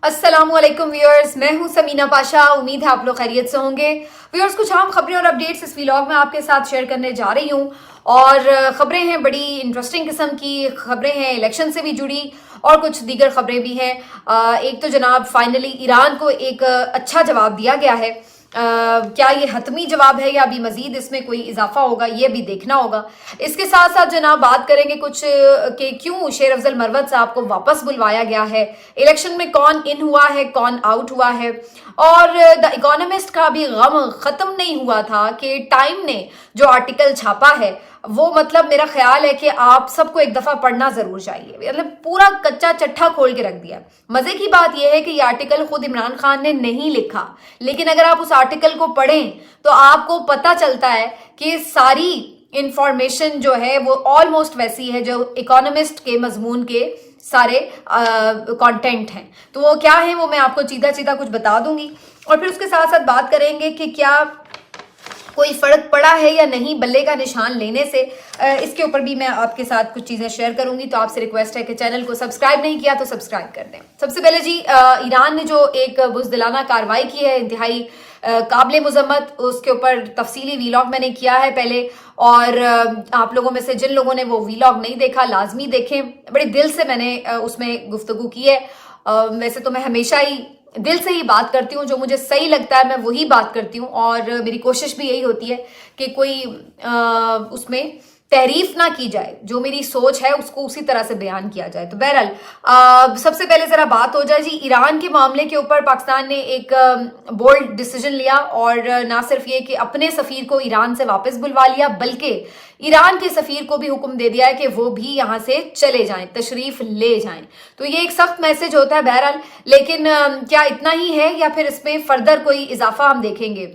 अस्सलामुअलैकुम व्यूअर्स, मैं हूं समीना पाशा। उम्मीद है आप लोग खैरियत से होंगे। व्यूअर्स, कुछ आम खबरें और अपडेट्स इस व्लॉग में आपके साथ शेयर करने जा रही हूं और खबरें हैं बड़ी इंटरेस्टिंग किस्म की। खबरें हैं इलेक्शन से भी जुड़ी और कुछ दीगर खबरें भी हैं। एक तो जनाब फाइनली ईरान को एक अच्छा जवाब दिया गया है। क्या ये हतमी जवाब है या अभी मजीद इसमें कोई इजाफा होगा, ये भी देखना होगा। इसके साथ साथ जनाब बात करेंगे कुछ कि क्यों शेर अफजल मरवत साहब को वापस बुलवाया गया है, इलेक्शन में कौन इन हुआ है कौन आउट हुआ है, और द इकोनॉमिस्ट का भी गम खत्म नहीं हुआ था कि टाइम ने जो आर्टिकल छापा है वो मतलब मेरा ख्याल है कि आप सबको एक दफा पढ़ना जरूर चाहिए। मतलब पूरा कच्चा चट्टा खोल के रख दिया। मजे की बात यह है कि यह आर्टिकल खुद इमरान खान ने नहीं लिखा, लेकिन अगर आप उस आर्टिकल को पढ़ें तो आपको पता चलता है कि सारी इंफॉर्मेशन जो है वो ऑलमोस्ट वैसी है जो इकोनॉमिस्ट के मजमून के सारे कंटेंट हैं। तो वो क्या है वो मैं आपको सीधा सीधा कुछ बता दूंगी और फिर उसके साथ साथ बात करेंगे कि क्या कोई फर्क पड़ा है या नहीं बल्ले का निशान लेने से। इसके ऊपर भी मैं आपके साथ कुछ चीजें शेयर करूंगी। तो आपसे रिक्वेस्ट है कि चैनल को सब्सक्राइब नहीं किया तो सब्सक्राइब कर दें। सबसे पहले जी, ईरान ने जो एक बुज़दिलाना कार्रवाई की है इंतहाई काबिल मुज़म्मत, उसके ऊपर तफसीली वीलॉग मैंने किया है पहले, और आप लोगों में से जिन लोगों ने वो वीलॉग नहीं देखा लाजमी देखें। बड़े दिल से मैंने उसमें गुफ्तगू की है। वैसे तो मैं हमेशा ही दिल से ही बात करती हूँ, जो मुझे सही लगता है मैं वही बात करती हूँ, और मेरी कोशिश भी यही होती है कि कोई उसमें तारीफ ना की जाए, जो मेरी सोच है उसको उसी तरह से बयान किया जाए। तो बहरहाल सबसे पहले जरा बात हो जाए जी, ईरान के मामले के ऊपर पाकिस्तान ने एक बोल्ड डिसीजन लिया और ना सिर्फ ये कि अपने सफीर को ईरान से वापस बुलवा लिया, बल्कि ईरान के सफीर को भी हुक्म दे दिया है कि वो भी यहां से चले जाएं, तशरीफ ले जाएं। तो ये एक सख्त मैसेज होता है बहरहाल, लेकिन क्या इतना ही है या फिर इसमें फर्दर कोई इजाफा हम देखेंगे?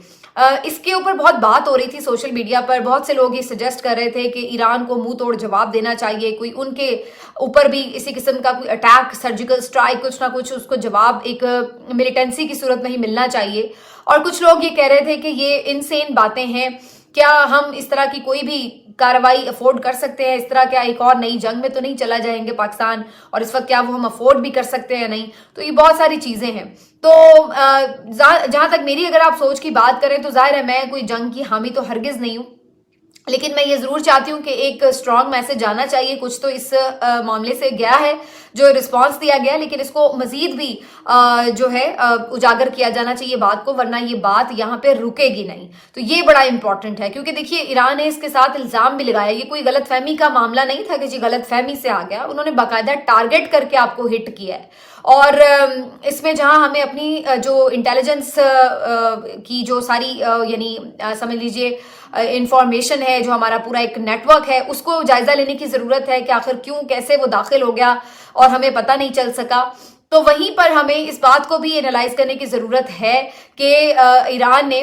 इसके ऊपर बहुत बात हो रही थी सोशल मीडिया पर। बहुत से लोग ये सजेस्ट कर रहे थे कि ईरान को मुंह तोड़ जवाब देना चाहिए, कोई उनके ऊपर भी इसी किस्म का कोई अटैक, सर्जिकल स्ट्राइक, कुछ ना कुछ उसको जवाब एक मिलिटेंसी की सूरत में ही मिलना चाहिए। और कुछ लोग ये कह रहे थे कि ये इनसेन बातें हैं, क्या हम इस तरह की कोई भी कार्रवाई अफोर्ड कर सकते हैं? इस तरह क्या एक और नई जंग में तो नहीं चला जाएंगे पाकिस्तान, और इस वक्त क्या वो हम अफोर्ड भी कर सकते हैं या नहीं? तो ये बहुत सारी चीजें हैं। तो जहां तक मेरी अगर आप सोच की बात करें तो जाहिर है मैं कोई जंग की हामी तो हरगिज नहीं हूं, लेकिन मैं ये जरूर चाहती हूँ कि एक स्ट्रॉन्ग मैसेज जाना चाहिए। कुछ तो इस मामले से गया है जो रिस्पांस दिया गया, लेकिन इसको मजीद भी जो है उजागर किया जाना चाहिए बात को, वरना ये बात यहाँ पे रुकेगी नहीं। तो ये बड़ा इंपॉर्टेंट है, क्योंकि देखिए ईरान ने इसके साथ इल्जाम भी लगाया। ये कोई गलतफहमी का मामला नहीं था कि जी गलतफहमी से आ गया, उन्होंने बाकायदा टारगेट करके आपको हिट किया है। और इसमें जहां हमें अपनी जो इंटेलिजेंस की जो सारी यानी समझ लीजिए इंफॉर्मेशन है, जो हमारा पूरा एक नेटवर्क है, उसको जायजा लेने की जरूरत है कि आखिर क्यों कैसे वो दाखिल हो गया और हमें पता नहीं चल सका। तो वहीं पर हमें इस बात को भी एनालाइज करने की जरूरत है कि ईरान ने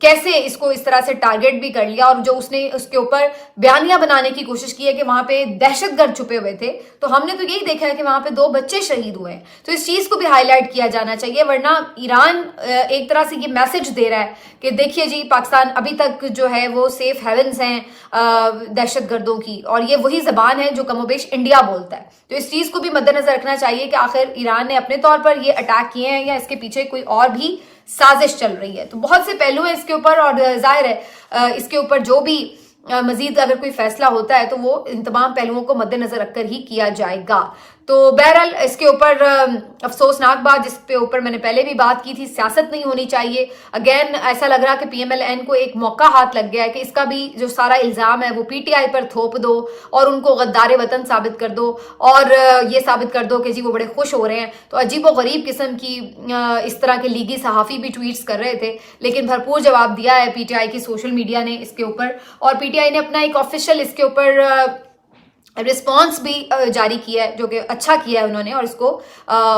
कैसे इसको इस तरह से टारगेट भी कर लिया, और जो उसने उसके ऊपर बयानियां बनाने की कोशिश की है कि वहां पे दहशतगर्द छुपे हुए थे। तो हमने तो यही देखा है कि वहां पे 2 बच्चे शहीद हुए हैं। तो इस चीज को भी हाईलाइट किया जाना चाहिए, वरना ईरान एक तरह से ये मैसेज दे रहा है कि देखिए जी पाकिस्तान अभी तक जो है वो सेफ हेवन्स हैं दहशतगर्दों की, और ये वही जबान है जो कमोबेश इंडिया बोलता है। तो इस चीज को भी मद्देनजर रखना चाहिए कि आखिर ईरान ने अपने तौर पर ये अटैक किए हैं या इसके पीछे कोई और भी साजिश चल रही है। तो बहुत से पहलू हैं इसके ऊपर, और जाहिर है इसके ऊपर जो भी मजीद अगर कोई फैसला होता है तो वो इन तमाम पहलुओं को मद्देनजर रखकर ही किया जाएगा। तो बहरहाल इसके ऊपर अफसोसनाक बात, जिसके ऊपर मैंने पहले भी बात की थी, सियासत नहीं होनी चाहिए। अगेन ऐसा लग रहा कि PMLN को एक मौका हाथ लग गया है कि इसका भी जो सारा इल्जाम है वो PTI पर थोप दो और उनको गद्दार वतन साबित कर दो, और ये साबित कर दो कि जी वो बड़े खुश हो रहे हैं। तो अजीब व गरीब किस्म की इस तरह के लीगी सहाफ़ी भी ट्वीट्स कर रहे थे, लेकिन भरपूर जवाब दिया है PTI की सोशल मीडिया ने इसके ऊपर, और PTI ने अपना एक ऑफिशियल इसके ऊपर रिस्पॉन्स भी जारी किया है, जो कि अच्छा किया है उन्होंने, और इसको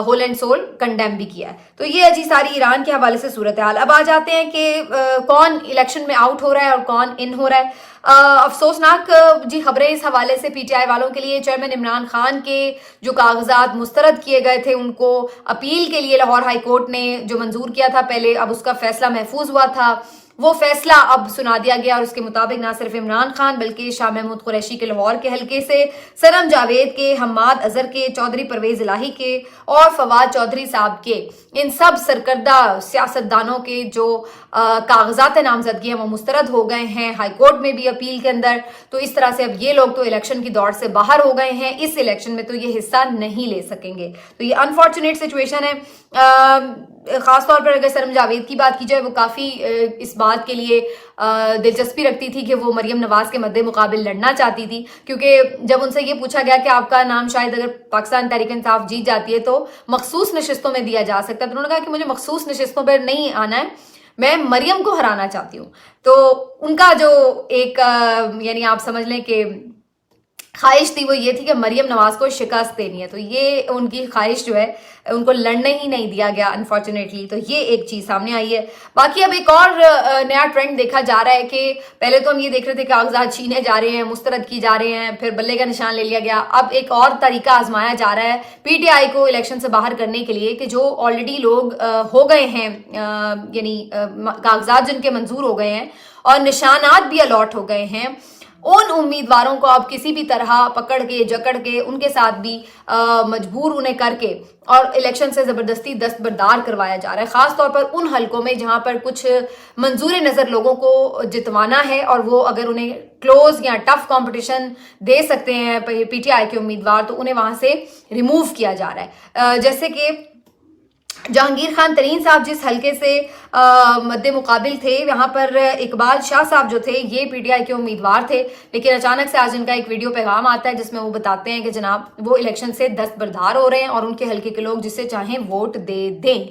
होल एंड सोल कंडेम भी किया है। तो ये अजी सारी ईरान के हवाले से सूरत हाल। अब आ जाते हैं कि कौन इलेक्शन में आउट हो रहा है और कौन इन हो रहा है। अफसोसनाक जी खबरें इस हवाले से पीटीआई वालों के लिए। चेयरमैन इमरान खान के जो कागजात मुस्तरद किए गए थे उनको अपील के लिए लाहौर हाई कोर्ट ने जो मंजूर किया था पहले, अब उसका फैसला महफूज हुआ था, वो फैसला अब सुना दिया गया और उसके मुताबिक ना सिर्फ इमरान खान बल्कि शाह महमूद कुरैशी के लाहौर के हलके से, सनम जावेद के, हम्माद अजहर के, चौधरी परवेज इलाही के और फवाद चौधरी साहब के, इन सब सरकर्दा सियासतदानों के जो कागजात नामजदगी हैं वो मुस्तरद हो गए हैं हाई कोर्ट में भी अपील के अंदर। तो इस तरह से अब ये लोग तो इलेक्शन की दौड़ से बाहर हो गए हैं, इस इलेक्शन में तो ये हिस्सा नहीं ले सकेंगे। तो ये अनफॉर्चुनेट सिचुएशन है। खासतौर पर अगर सनम जावेद की बात की जाए, वो काफी इस बात के लिए दिलचस्पी रखती थी कि वो मरियम नवाज के मद्दे मुकाबिल लड़ना चाहती थी, क्योंकि जब उनसे ये पूछा गया कि आपका नाम शायद अगर पाकिस्तान तहरीक इंसाफ जीत जाती है तो मखसूस नशिस्तों में दिया जा सकता है, तो उन्होंने कहा कि मुझे मखसूस नशिस्तों पर नहीं आना है, मैं मरियम को हराना चाहती हूँ। तो उनका जो एक यानी आप समझ लें कि ख्वाहिश थी वो ये थी कि मरियम नवाज को शिकस्त देनी है, तो ये उनकी ख्वाहिश जो है उनको लड़ने ही नहीं दिया गया अनफॉर्चुनेटली। तो ये एक चीज सामने आई है। बाकी अब एक और नया ट्रेंड देखा जा रहा है कि पहले तो हम ये देख रहे थे कि कागजात छीने जा रहे हैं, मुस्तरद की जा रहे हैं, फिर बल्ले का निशान ले लिया गया। अब एक और तरीका आजमाया जा रहा है पीटीआई को इलेक्शन से बाहर करने के लिए कि जो ऑलरेडी लोग हो गए हैं, यानी कागजात जिनके मंजूर हो गए हैं और निशानात भी अलॉट हो गए हैं, उन उम्मीदवारों को अब किसी भी तरह पकड़ के जकड़ के उनके साथ भी मजबूर उन्हें करके और इलेक्शन से जबरदस्ती दस्तबरदार करवाया जा रहा है। खासतौर पर उन हलकों में जहां पर कुछ मंजूर नजर लोगों को जितवाना है और वो अगर उन्हें क्लोज या टफ कंपटीशन दे सकते हैं पीटीआई के उम्मीदवार, तो उन्हें वहां से रिमूव किया जा रहा है। जैसे कि जहांगीर खान तरीन साहब जिस हलके से मद्दे मुकाबिल थे, वहां पर इकबाल शाह साहब जो थे ये पीटीआई के उम्मीदवार थे, लेकिन अचानक से आज इनका एक वीडियो पैगाम आता है जिसमें वो बताते हैं कि जनाब वो इलेक्शन से दस्तबरदार हो रहे हैं और उनके हलके के लोग जिसे चाहें वोट दे दें।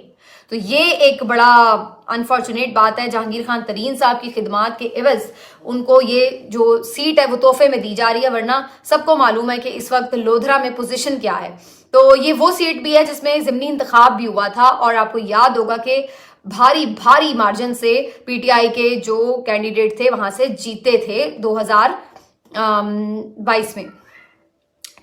तो ये एक बड़ा अनफॉर्चुनेट बात है। जहांगीर खान तरीन साहब की खिदमात के एवज उनको ये जो सीट है वो तोहफे में दी जा रही है, वरना सबको मालूम है कि इस वक्त लोधरा में पोजीशन क्या है। तो ये वो सीट भी है जिसमें ज़िमनी इंतखाब भी हुआ था और आपको याद होगा कि भारी भारी मार्जिन से पीटीआई के जो कैंडिडेट थे वहां से जीते थे 2022 में।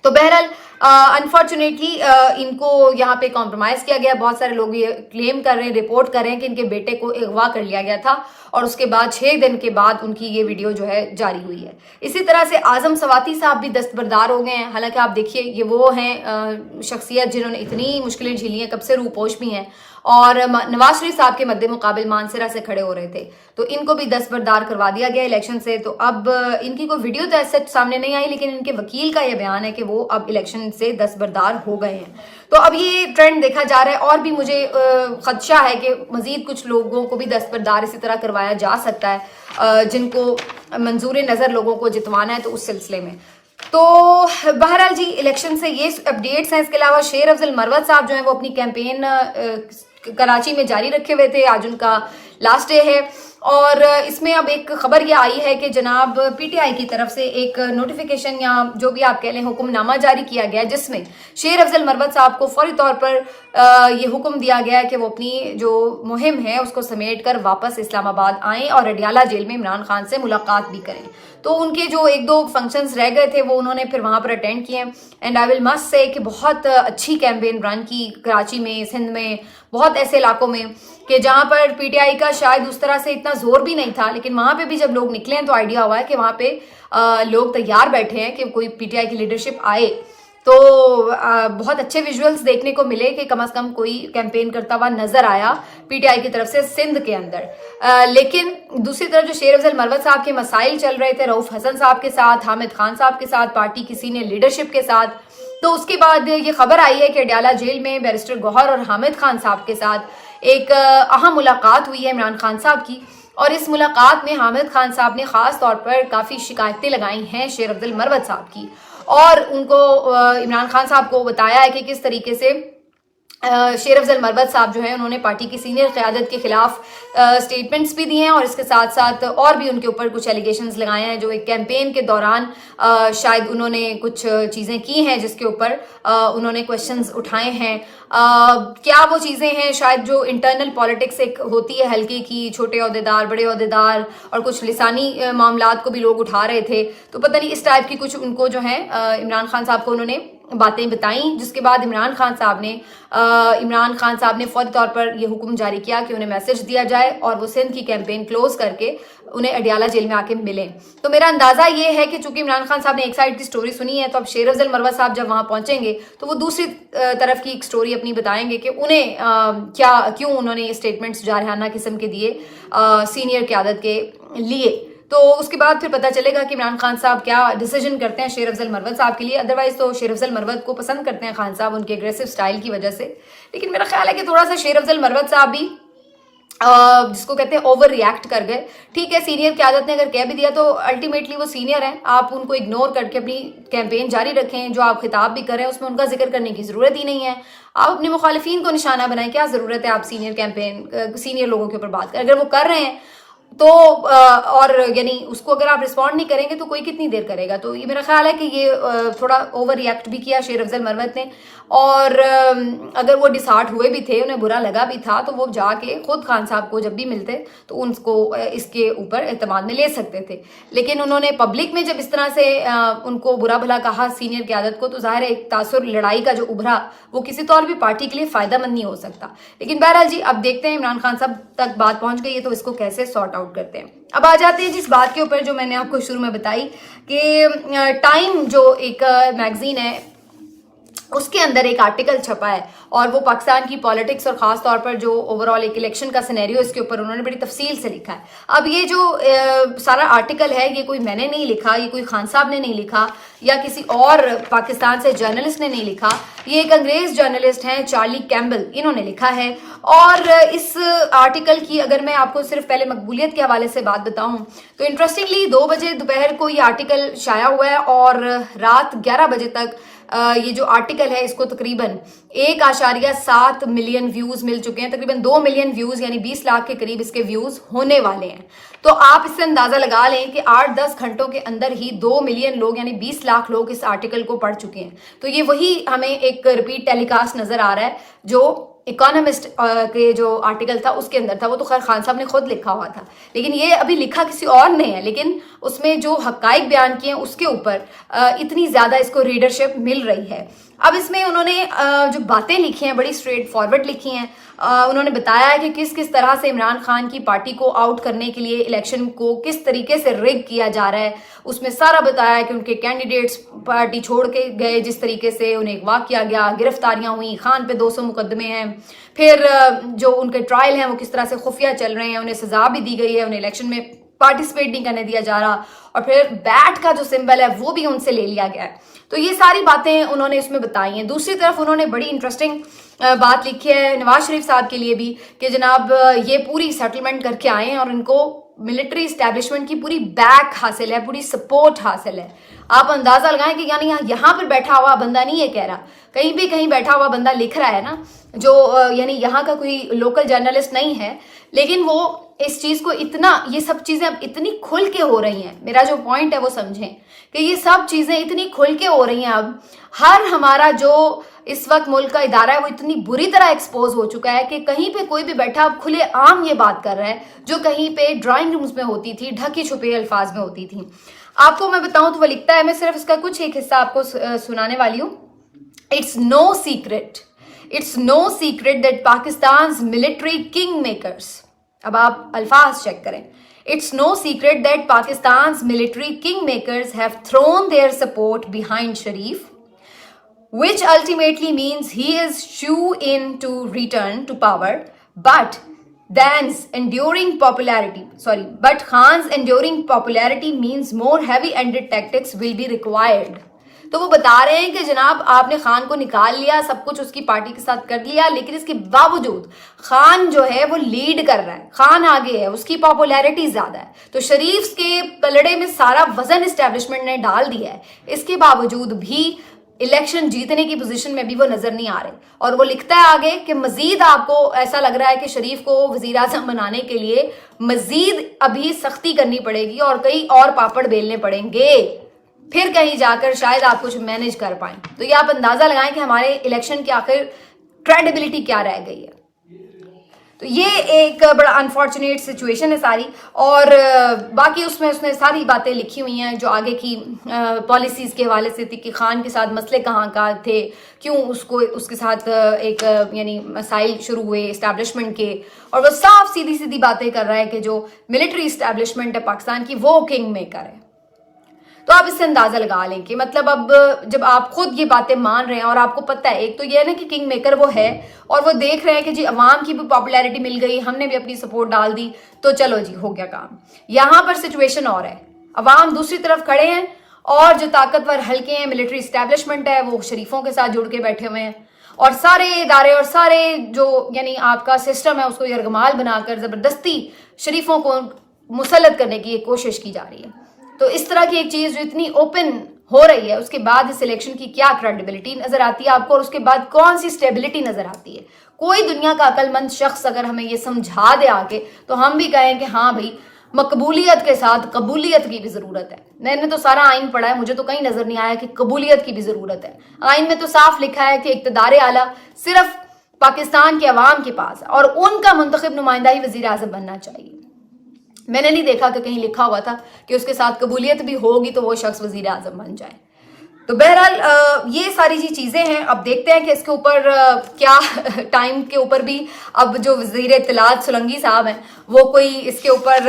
तो बहरहाल अनफॉर्चुनेटली इनको यहाँ पे कॉम्प्रोमाइज किया गया। बहुत सारे लोग ये क्लेम कर रहे हैं, रिपोर्ट कर रहे हैं कि इनके बेटे को अगवा कर लिया गया था और उसके बाद 6 दिन के बाद उनकी ये वीडियो जो है जारी हुई है। इसी तरह से आजम सवाती साहब भी दस्तबरदार हो गए हैं। हालांकि आप देखिए ये वो हैं शख्सियत जिन्होंने इतनी मुश्किलें झेली हैं, कब से रूपोश भी हैं और नवाज शरीफ साहब के मद्दे मुकाबिल मानसरा से खड़े हो रहे थे, तो इनको भी दस्तबरदार करवा दिया गया इलेक्शन से। तो अब इनकी कोई वीडियो तो ऐसे सामने नहीं आई, लेकिन इनके वकील का यह बयान है कि वो अब इलेक्शन से दस्तबरदार हो गए हैं। तो अब ये ट्रेंड देखा जा रहा है और भी मुझे खदशा है कि मजीद कुछ लोगों को भी दस्तबरदार इसी तरह करवाया जा सकता है जिनको मंजूर नजर लोगों को जितवाना है, तो उस सिलसिले में। तो बहरहाल जी इलेक्शन से ये अपडेट्स हैं। इसके अलावा शेर अफजल मरवत साहब जो है वो अपनी कैंपेन कराची में जारी रखे हुए थे, आज उनका लास्ट डे है और इसमें अब एक खबर ये आई है कि जनाब पीटीआई की तरफ से एक नोटिफिकेशन या जो भी आप कह लें हुक्मनामा जारी किया गया, जिसमें शेर अफजल मरवत साहब को फौरी तौर पर ये हुक्म दिया गया है कि वो अपनी जो मुहिम है उसको समेट कर वापस इस्लामाबाद आएं और अडियाला जेल में इमरान खान से मुलाकात भी करें। तो उनके जो 1-2 फंक्शंस रह गए थे वो उन्होंने फिर वहां पर अटेंड किए and I will must say कि बहुत अच्छी कैंपेन रन की कराची में, सिंध में, बहुत ऐसे इलाकों में कि जहां पर पीटीआई का शायद उस तरह से इतना जोर भी नहीं था, लेकिन वहां पे भी जब लोग निकले हैं तो आइडिया हुआ है कि वहां पे लोग तैयार बैठे हैं कि कोई पीटीआई की लीडरशिप आए। तो बहुत अच्छे विजुअल्स देखने को मिले कि कम से कम कोई कैंपेन करता हुआ नजर आया पीटीआई की तरफ से सिंध के अंदर। लेकिन दूसरी तरफ जो शेर अफजल मरवत साहब के मसाइल चल रहे थे रऊफ हसन साहब के साथ, हामिद खान साहब के साथ, पार्टी की सीनियर लीडरशिप के साथ, तो उसके बाद ये खबर आई है कि अडियाला जेल में बैरिस्टर गौहर और हामिद खान साहब के साथ एक अहम मुलाकात हुई है इमरान खान साहब की। और इस मुलाकात में हामिद खान साहब ने खास तौर पर काफी शिकायतें लगाई हैं शेर अफजल मरवत साहब की और उनको इमरान खान साहब को बताया है कि किस तरीके से शेर अफजल मरवत साहब जो है उन्होंने पार्टी की सीनियर क़यादत के खिलाफ स्टेटमेंट्स भी दिए हैं और इसके साथ साथ और भी उनके ऊपर कुछ एलिगेशंस लगाए हैं जो एक कैंपेन के दौरान शायद उन्होंने कुछ चीज़ें की हैं जिसके ऊपर उन्होंने क्वेश्चंस उठाए हैं। क्या वो चीज़ें हैं शायद जो इंटरनल पॉलिटिक्स एक होती है हल्के की, छोटे ओहदेदार, बड़े ओहदेदार और कुछ लिसानी मामलात को भी लोग उठा रहे थे, तो पता नहीं इस टाइप की कुछ उनको जो है इमरान खान साहब को उन्होंने बातें बताई, जिसके बाद इमरान खान साहब ने फौरी तौर पर यह हुक्म जारी किया कि उन्हें मैसेज दिया जाए और वो सिंध की कैंपेन क्लोज करके उन्हें अडियाला जेल में आके मिलें। तो मेरा अंदाजा ये है कि चूंकि इमरान खान साहब ने एक साइड की स्टोरी सुनी है, तो अब शेर अफजल मरवत साहब जब वहां पहुंचेंगे तो वो दूसरी तरफ की एक स्टोरी अपनी बताएंगे कि उन्हें क्यों उन्होंने ये स्टेटमेंट्स जारहाना किस्म के दिए सीनियर क़यादत के लिए। तो उसके बाद फिर पता चलेगा कि इमरान खान साहब क्या डिसीजन करते हैं शेर अफजल मरवत साहब के लिए। अदरवाइज तो शेर अफजल मरवत को पसंद करते हैं खान साहब उनके एग्रेसिव स्टाइल की वजह से, लेकिन मेरा ख्याल है कि थोड़ा सा शेर अफजल मरवत साहब भी जिसको कहते हैं ओवर रिएक्ट कर गए। ठीक है, सीनियर क़यादत ने अगर कह भी दिया तो अल्टीमेटली वो सीनियर हैं, आप उनको इग्नोर करके अपनी कैंपेन जारी रखें। जो आप खिताब भी कर रहे हैं उसमें उनका जिक्र करने की ज़रूरत ही नहीं है। आप अपने मुखालिफिन को निशाना बनाएं, क्या ज़रूरत है आप सीनियर लोगों के ऊपर बात करें। अगर वो कर रहे हैं तो और यानी उसको अगर आप रिस्पॉन्ड नहीं करेंगे तो कोई कितनी देर करेगा। तो ये मेरा ख्याल है कि ये थोड़ा ओवर रिएक्ट भी किया शेर अफजल मरवत ने, और अगर वो डिसहार्ट हुए भी थे, उन्हें बुरा लगा भी था, तो वो जाके खुद खान साहब को जब भी मिलते तो उनको इसके ऊपर एतमाद में ले सकते थे। लेकिन उन्होंने पब्लिक में जब इस तरह से उनको बुरा भला कहा सीनियर क़यादत को, तो ज़ाहिर है एक तासुर लड़ाई का जो उभरा वो किसी तौर भी पार्टी के लिए फ़ायदेमंद नहीं हो सकता। लेकिन बहरहाल जी, अब देखते हैं इमरान खान साहब तक बात पहुंच गई है तो इसको कैसे सॉर्ट आउट करते हैं। अब आ जाते हैं जिस बात के ऊपर जो मैंने आपको शुरू में बताई कि टाइम जो एक मैगजीन है उसके अंदर एक आर्टिकल छपा है और वो पाकिस्तान की पॉलिटिक्स और ख़ास तौर पर जो ओवरऑल एक इलेक्शन का सिनेरियो इसके ऊपर उन्होंने बड़ी तफसील से लिखा है। अब ये जो सारा आर्टिकल है ये कोई मैंने नहीं लिखा, ये कोई खान साहब ने नहीं लिखा या किसी और पाकिस्तान से जर्नलिस्ट ने नहीं लिखा, ये एक अंग्रेज जर्नलिस्ट हैं चार्ली कैम्बल, इन्होंने लिखा है। और इस आर्टिकल की अगर मैं आपको सिर्फ पहले मकबूलियत के हवाले से बात बताऊं तो इंटरेस्टिंगली 2 बजे दोपहर को ये आर्टिकल शाया हुआ है और रात 11 बजे तक ये जो आर्टिकल है इसको तकरीबन 1.7 मिलियन व्यूज मिल चुके हैं। तकरीबन 2 मिलियन व्यूज यानी 20 लाख के करीब इसके व्यूज होने वाले हैं। तो आप इससे अंदाजा लगा लें कि 8-10 घंटों के अंदर ही 2 मिलियन लोग यानी 20 लाख लोग इस आर्टिकल को पढ़ चुके हैं। तो ये वही हमें एक रिपीट टेलीकास्ट नजर आ रहा है जो इकोनॉमिस्ट के जो आर्टिकल था उसके अंदर था। वो तो खैर खान साहब ने खुद लिखा हुआ था, लेकिन ये अभी लिखा किसी और ने है, लेकिन उसमें जो हकाइक बयान किए हैं उसके ऊपर इतनी ज्यादा इसको रीडरशिप मिल रही है। अब इसमें उन्होंने जो बातें लिखी हैं बड़ी स्ट्रेट फॉरवर्ड लिखी हैं। उन्होंने बताया है कि किस किस तरह से इमरान खान की पार्टी को आउट करने के लिए इलेक्शन को किस तरीके से रिग किया जा रहा है। उसमें सारा बताया है कि उनके कैंडिडेट्स पार्टी छोड़ के गए, जिस तरीके से उन्हें अगवा किया गया, गिरफ्तारियां हुई, खान पे 200 मुकदमे हैं, फिर जो उनके ट्रायल हैं वो किस तरह से खुफिया चल रहे हैं, उन्हें सजा भी दी गई है, उन्हें इलेक्शन में पार्टिसिपेट नहीं करने दिया जा रहा, और फिर बैट का जो सिंबल है वो भी उनसे ले लिया गया है। तो ये सारी बातें उन्होंने इसमें बताई हैं। दूसरी तरफ उन्होंने बड़ी इंटरेस्टिंग बात लिखी है नवाज शरीफ साहब के लिए भी कि जनाब ये पूरी सेटलमेंट करके आए हैं और इनको मिलिट्री इस्टेब्लिशमेंट की पूरी बैक हासिल है, पूरी सपोर्ट हासिल है। आप अंदाजा लगाएं कि यानी यहाँ पर बैठा हुआ बंदा नहीं ये कह रहा, कहीं बैठा हुआ बंदा लिख रहा है ना, जो यानी यहाँ का कोई लोकल जर्नलिस्ट नहीं है, लेकिन वो इस चीज को इतना, ये सब चीजें अब इतनी खुल के हो रही हैं। मेरा जो पॉइंट है वो समझें कि ये सब चीजें इतनी खुल के हो रही हैं। अब हर हमारा जो इस वक्त मुल्क का इदारा है वो इतनी बुरी तरह एक्सपोज हो चुका है कि कहीं पे कोई भी बैठा अब खुले आम ये बात कर रहा है जो कहीं पे ड्राइंग रूम्स में होती थी, ढकी छुपे अल्फाज में होती थी। आपको मैं बताऊं तो वो लिखता है, मैं सिर्फ इसका कुछ एक हिस्सा आपको सुनाने वाली हूं। It's no secret that Pakistan military kingmakers, अब आप अल्फाज चेक करें, it's no secret that Pakistan military kingmakers have thrown their support behind Sharif, which ultimately means he is shoe in to return to power, but Khan's enduring popularity means more heavy-handed tactics will be required. तो वो बता रहे हैं कि जनाब आपने खान को निकाल लिया, सब कुछ उसकी पार्टी के साथ कर लिया, लेकिन इसके बावजूद खान जो है वो लीड कर रहा है, खान आगे है, उसकी पॉपुलैरिटी ज्यादा है। तो शरीफ के पलड़े में सारा वजन एस्टेब्लिशमेंट ने डाल दिया है। इसके बावजूद भी इलेक्शन जीतने की पोजीशन में भी वो नजर नहीं आ रहे। और वो लिखता है आगे कि मजीद आपको ऐसा लग रहा है कि शरीफ को वजीर आजम बनाने के लिए मजीद अभी सख्ती करनी पड़ेगी और कई और पापड़ बेलने पड़ेंगे, फिर कहीं जाकर शायद आप कुछ मैनेज कर पाए। तो ये आप अंदाजा लगाएं कि हमारे इलेक्शन की आखिर क्रेडिबिलिटी क्या रह गई है। तो ये एक बड़ा अनफॉर्चुनेट सिचुएशन है सारी। और बाकी उसमें उसने सारी बातें लिखी हुई हैं जो आगे की पॉलिसीज के हवाले से थी कि खान के साथ मसले कहाँ का थे, क्यों उसको उसके साथ एक यानी मसाइल शुरू हुए इस्टेब्लिशमेंट के। और वो साफ सीधी सीधी बातें कर रहा है कि जो मिलिट्री इस्टेब्लिशमेंट है पाकिस्तान की वो किंग मेकर है। तो आप इससे अंदाजा लगा लें कि मतलब अब जब आप खुद ये बातें मान रहे हैं और आपको पता है, एक तो ये है ना कि किंग मेकर वो है और वो देख रहे हैं कि जी अवाम की भी पॉपुलैरिटी मिल गई, हमने भी अपनी सपोर्ट डाल दी, तो चलो जी हो गया काम। यहां पर सिचुएशन और है, अवाम दूसरी तरफ खड़े हैं और जो ताकतवर हल्के हैं मिलिट्री इस्टेब्लिशमेंट है वो शरीफों के साथ जुड़ के बैठे हुए हैं और सारे इदारे और सारे जो यानी आपका सिस्टम है उसको यरगमाल बनाकर जबरदस्ती शरीफों को मुसल्लत करने की कोशिश की जा रही है। तो इस तरह की एक चीज जो इतनी ओपन हो रही है उसके बाद इस इलेक्शन की क्या क्रेडिबिलिटी नजर आती है आपको और उसके बाद कौन सी स्टेबिलिटी नजर आती है। कोई दुनिया का अक्लमंद शख्स अगर हमें ये समझा दे आके तो हम भी कहें कि हाँ भाई मकबूलियत के साथ कबूलियत की भी जरूरत है। मैंने तो सारा आइन पढ़ा है, मुझे तो कहीं नजर नहीं आया कि कबूलियत की भी जरूरत है। आइन में तो साफ लिखा है कि इक्तदार आला सिर्फ पाकिस्तान के अवाम के पास है और उनका मुंतखब नुमाइंदा ही वजीर आजम बनना चाहिए। मैंने नहीं देखा कि कहीं लिखा हुआ था कि उसके साथ कबूलियत भी होगी तो वो शख्स वजीर आजम बन जाए। तो बहरहाल ये सारी जी चीज़ें हैं। अब देखते हैं कि इसके ऊपर क्या टाइम के ऊपर भी अब जो वजीर इत्तलात सोलंकी साहब हैं वो कोई इसके ऊपर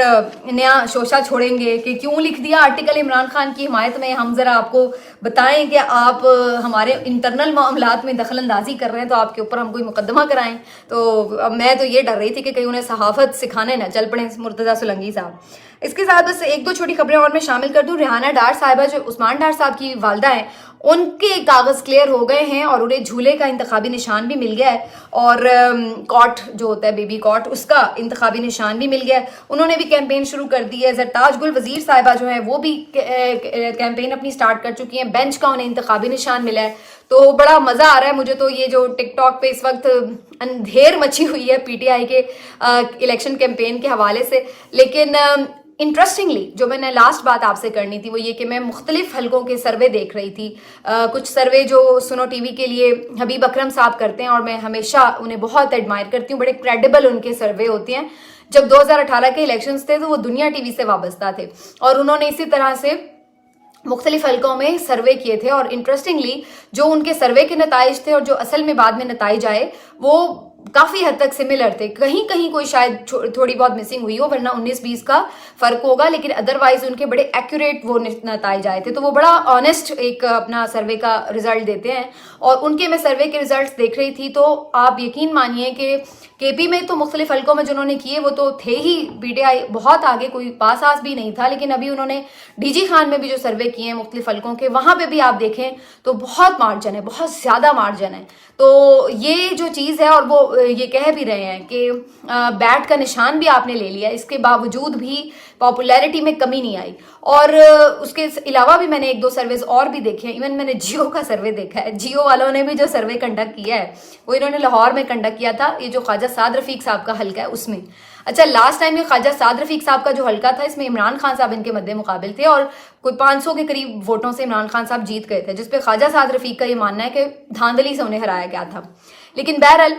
नया शोशा छोड़ेंगे कि क्यों लिख दिया आर्टिकल इमरान खान की हिमायत में। हम ज़रा आपको बताएं कि आप हमारे इंटरनल मामलात में दखल अंदाजी कर रहे हैं तो आपके ऊपर हम कोई मुकदमा कराएं। तो अब मैं तो ये डर रही थी कि कहीं उन्हें सहाफत सिखाने ना चल पड़े मुर्तज़ा सोलंकी साहब। इसके साथ बस एक दो छोटी खबरें और मैं शामिल कर दूं। रेहाना डार साहिबा जो उस्मान डार साहब की वालदा हैं उनके कागज क्लियर हो गए हैं और उन्हें झूले का इंतखाबी निशान भी मिल गया है और कॉट जो होता है बेबी कॉट उसका इंतखाबी निशान भी मिल गया है। उन्होंने भी कैंपेन शुरू कर दी है। जरताज गुल वजीर साहिबा जो है वो भी कैंपेन अपनी स्टार्ट कर चुकी हैं। बेंच का उन्हें इंतखाबी निशान मिला है तो बड़ा मजा आ रहा है मुझे। तो ये जो टिकटॉक पे इस वक्त अंधेर मची हुई है पीटीआई के इलेक्शन कैंपेन के हवाले से। लेकिन इंटरेस्टिंगली जो मैंने लास्ट बात आपसे करनी थी वो ये कि मैं मुख्तलिफ हलकों के सर्वे देख रही थी। कुछ सर्वे जो सुनो टीवी के लिए हबीब अकरम साहब करते हैं और मैं हमेशा उन्हें बहुत एडमायर करती हूँ, बड़े क्रेडिबल उनके सर्वे होते हैं। जब 2018 के इलेक्शंस थे तो वो दुनिया टीवी से वाबस्ता थे और उन्होंने इसी तरह से मुख्तलिफ हलकों में सर्वे किए थे और इंटरेस्टिंगली जो उनके सर्वे के नताइज थे और जो असल में बाद में नताइज आए वो काफी हद तक सिमिलर थे। कहीं कहीं कोई शायद थोड़ी बहुत मिसिंग हुई हो वरना 19-20 का फर्क होगा, लेकिन अदरवाइज उनके बड़े एक्यूरेट वो नताइज आए थे। तो वो बड़ा ऑनेस्ट एक अपना सर्वे का रिजल्ट देते हैं और उनके मैं सर्वे के रिजल्ट्स देख रही थी तो आप यकीन मानिए कि केपी में तो मुख्तलिफ हलकों में जिन्होंने किए वो तो थे ही पीटीआई बहुत आगे, कोई पास आस भी नहीं था। लेकिन अभी उन्होंने डीजी खान में भी जो सर्वे किए हैं मुख्तलिफ हलकों के वहां पे भी आप देखें तो बहुत मार्जिन है, बहुत ज्यादा मार्जिन है। तो ये जो चीज़ है और वो ये कह भी रहे हैं कि बैट का निशान भी आपने ले लिया, इसके बावजूद भी पॉपुलैरिटी में कमी नहीं आई। और उसके अलावा भी मैंने एक दो सर्वेज और भी देखे हैं। इवन मैंने जियो का सर्वे देखा है, जियो वालों ने भी जो सर्वे कंडक्ट किया है वो इन्होंने लाहौर में कंडक्ट किया था, ये जो ख्वाजा साद रफीक साहब का हल्का है उसमें। अच्छा, लास्ट टाइम ये ख्वाजा साद रफीक साहब का जो हल्का था इसमें इमरान खान साहब इनके मद्दे मुकाबिल थे और कोई 500 के करीब वोटों से इमरान खान साहब जीत गए थे, जिसपे ख्वाजा साद रफीक का ये मानना है कि धांधली से उन्हें हराया गया था। लेकिन बहरहाल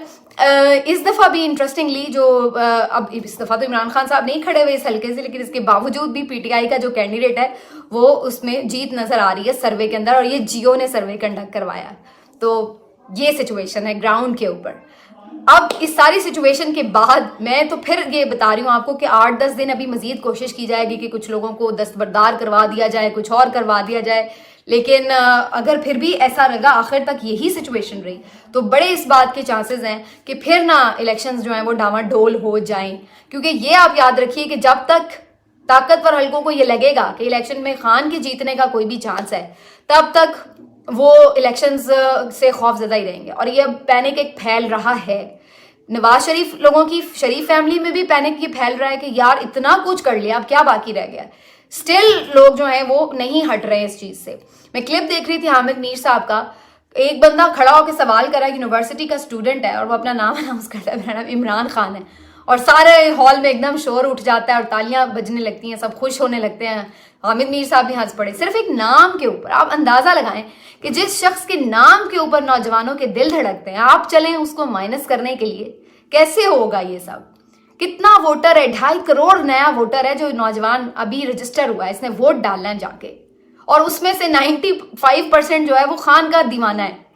इस दफा भी इंटरेस्टिंगली जो अब इस दफा तो इमरान खान साहब नहीं खड़े हुए इस हल्के से, लेकिन इसके बावजूद भी पीटीआई का जो कैंडिडेट है वो उसमें जीत नजर आ रही है सर्वे के अंदर और ये जियो ने सर्वे कंडक्ट करवाया। तो ये सिचुएशन है ग्राउंड के ऊपर। अब इस सारी सिचुएशन के बाद मैं तो फिर ये बता रही हूँ आपको कि 8-10 दिन अभी मजीद कोशिश की जाएगी कि कुछ लोगों को दस्तबरदार करवा दिया जाए, कुछ और करवा दिया जाए। लेकिन अगर फिर भी ऐसा लगा आखिर तक यही सिचुएशन रही तो बड़े इस बात के चांसेस हैं कि फिर ना इलेक्शंस जो हैं वो डामाडोल हो जाएं। क्योंकि ये आप याद रखिए कि जब तक ताकतवर हलकों को ये लगेगा कि इलेक्शन में खान के जीतने का कोई भी चांस है तब तक वो इलेक्शंस से खौफजदा ही रहेंगे। और ये पैनिक एक फैल रहा है, नवाज शरीफ लोगों की शरीफ फैमिली में भी पैनिक ये फैल रहा है कि यार इतना कुछ कर लिया अब क्या बाकी रह गया। स्टिल लोग जो हैं वो नहीं हट रहे हैं इस चीज से। मैं क्लिप देख रही थी हामिद मीर साहब का, एक बंदा खड़ा होकर सवाल करा, यूनिवर्सिटी का स्टूडेंट है और वो अपना नाम अनाउंस करता है, मेरा नाम इमरान खान है, और सारे हॉल में एकदम शोर उठ जाता है और तालियां बजने लगती हैं, सब खुश होने लगते हैं। हामिद मीर साहब भी हंस पड़े। सिर्फ एक नाम के ऊपर आप अंदाजा लगाएं कि जिस शख्स के नाम के ऊपर नौजवानों के दिल धड़कते हैं, आप चलें उसको माइनस करने के लिए, कैसे होगा ये सब? कितना वोटर है, 2.5 करोड़ नया वोटर है जो नौजवान अभी रजिस्टर हुआ है, इसने वोट डालना है जाके, और उसमें से 95% जो है वो खान का दीवाना है।